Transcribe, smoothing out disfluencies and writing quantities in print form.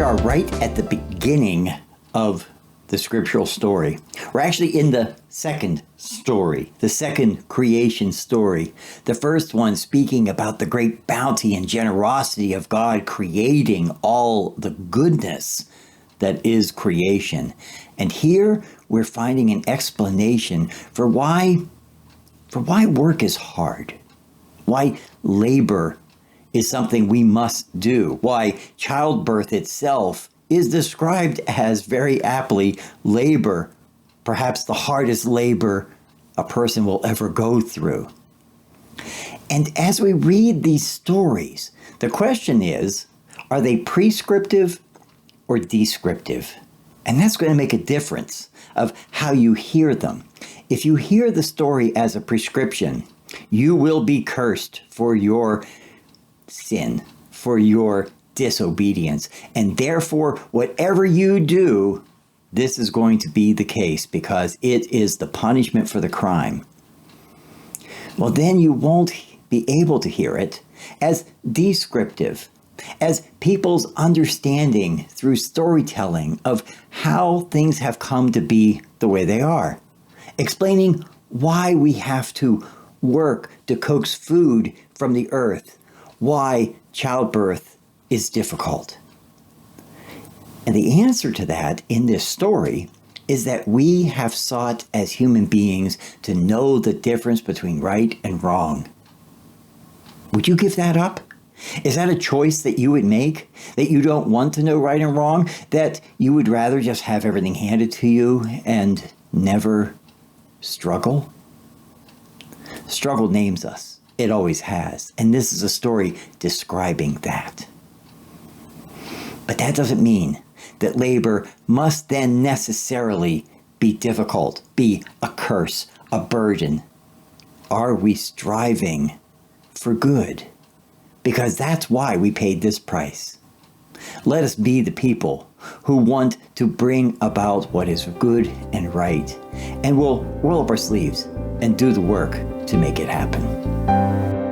are right at the beginning of the scriptural story. We're actually in the second story, the second creation story. The first one speaking about the great bounty and generosity of God creating all the goodness that is creation. And here we're finding an explanation for why work is hard, why labor is something we must do, why childbirth itself is described as very aptly labor, perhaps the hardest labor a person will ever go through. And as we read these stories, the question is, are they prescriptive or descriptive? And that's going to make a difference of how you hear them. If you hear the story as a prescription, you will be cursed for your sin, for your disobedience. And therefore, whatever you do, this is going to be the case because it is the punishment for the crime. Well, then you won't be able to hear it as descriptive, as people's understanding through storytelling of how things have come to be the way they are, explaining why we have to work to coax food from the earth, why childbirth is difficult. And the answer to that in this story is that we have sought as human beings to know the difference between right and wrong. Would you give that up? Is that a choice that you would make? That you don't want to know right and wrong? That you would rather just have everything handed to you and never struggle? Struggle names us. It always has. And this is a story describing that. But that doesn't mean that labor must then necessarily be difficult, be a curse, a burden. Are we striving for good? Because that's why we paid this price. Let us be the people who want to bring about what is good and right, and we'll roll up our sleeves and do the work to make it happen.